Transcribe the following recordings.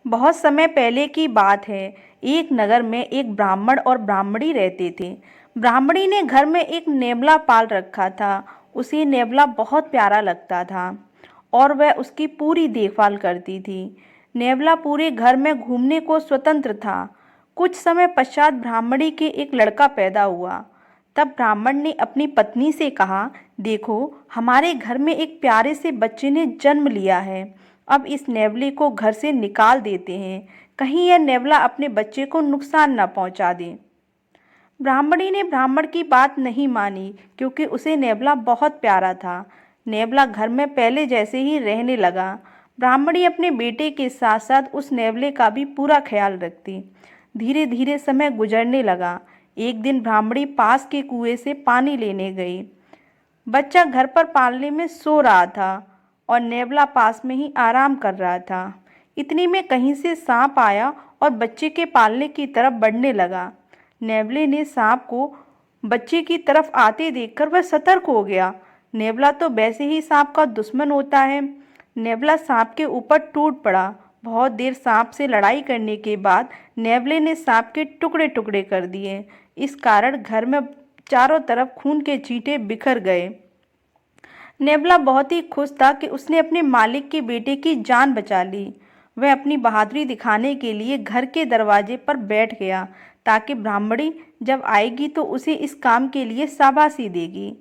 बहुत समय पहले की बात है। एक नगर में एक ब्राह्मण और ब्राह्मणी रहते थे। ब्राह्मणी ने घर में एक नेवला पाल रखा था। उसे नेवला बहुत प्यारा लगता था और वह उसकी पूरी देखभाल करती थी। नेवला पूरे घर में घूमने को स्वतंत्र था। कुछ समय पश्चात ब्राह्मणी के एक लड़का पैदा हुआ। तब ब्राह्मण ने अपनी पत्नी से कहा, देखो, हमारे घर में एक प्यारे से बच्चे ने जन्म लिया है। अब इस नेवले को घर से निकाल देते हैं, कहीं यह नेवला अपने बच्चे को नुकसान न पहुंचा दे। ब्राह्मणी ने ब्राह्मण की बात नहीं मानी, क्योंकि उसे नेवला बहुत प्यारा था। नेवला घर में पहले जैसे ही रहने लगा। ब्राह्मणी अपने बेटे के साथ साथ उस नेवले का भी पूरा ख्याल रखती। धीरे धीरे समय गुजरने लगा। एक दिन ब्राह्मणी पास के कुएं से पानी लेने गई। बच्चा घर पर पालने में सो रहा था और नेवला पास में ही आराम कर रहा था। इतनी में कहीं से सांप आया और बच्चे के पालने की तरफ बढ़ने लगा। नेवले ने सांप को बच्चे की तरफ आते देखकर वह सतर्क हो गया। नेवला तो वैसे ही सांप का दुश्मन होता है। नेवला सांप के ऊपर टूट पड़ा। बहुत देर सांप से लड़ाई करने के बाद नेवले ने सांप के टुकड़े टुकड़े कर दिए। इस कारण घर में चारों तरफ खून के छींटे बिखर गए। नेवला बहुत ही खुश था कि उसने अपने मालिक के बेटे की जान बचा ली। वह अपनी बहादुरी दिखाने के लिए घर के दरवाजे पर बैठ गया, ताकि ब्राह्मणी जब आएगी तो उसे इस काम के लिए शाबाशी देगी।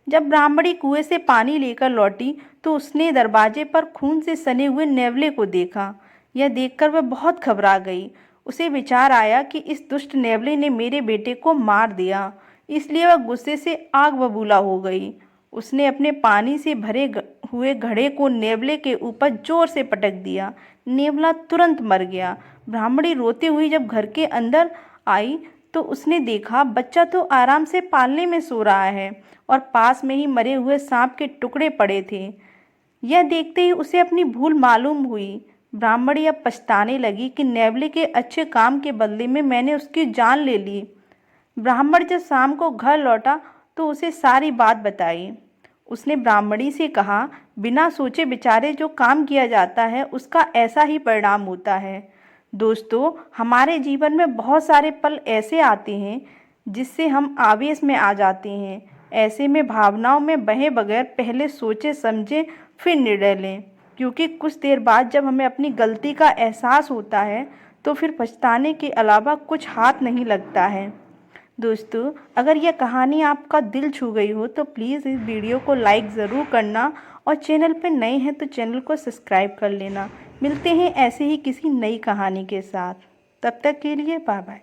जब ब्राह्मणी कुएं से पानी लेकर लौटी तो उसने दरवाजे पर खून से सने हुए नेवले को देखा। यह देखकर वह बहुत घबरा गई। उसे विचार आया कि इस दुष्ट नेवले ने मेरे बेटे को मार दिया, इसलिए वह गुस्से से आग बबूला हो गई। उसने अपने पानी से भरे हुए घड़े को नेवले के ऊपर जोर से पटक दिया। नेवला तुरंत मर गया। ब्राह्मणी रोती हुई जब घर के अंदर आई तो उसने देखा बच्चा तो आराम से पालने में सो रहा है और पास में ही मरे हुए सांप के टुकड़े पड़े थे। यह देखते ही उसे अपनी भूल मालूम हुई। ब्राह्मणी अब पछताने लगी कि नेवले के अच्छे काम के बदले में मैंने उसकी जान ले ली। ब्राह्मण जब शाम को घर लौटा तो उसे सारी बात बताई। उसने ब्राह्मणी से कहा, बिना सोचे विचारे जो काम किया जाता है उसका ऐसा ही परिणाम होता है। दोस्तों, हमारे जीवन में बहुत सारे पल ऐसे आते हैं जिससे हम आवेश में आ जाते हैं। ऐसे में भावनाओं में बहे बगैर पहले सोचे समझे फिर निर्णय लें, क्योंकि कुछ देर बाद जब हमें अपनी गलती का एहसास होता है तो फिर पछताने के अलावा कुछ हाथ नहीं लगता है। दोस्तों, अगर यह कहानी आपका दिल छू गई हो तो प्लीज़ इस वीडियो को लाइक ज़रूर करना और चैनल पर नए हैं तो चैनल को सब्सक्राइब कर लेना। मिलते हैं ऐसे ही किसी नई कहानी के साथ। तब तक के लिए बाय बाय।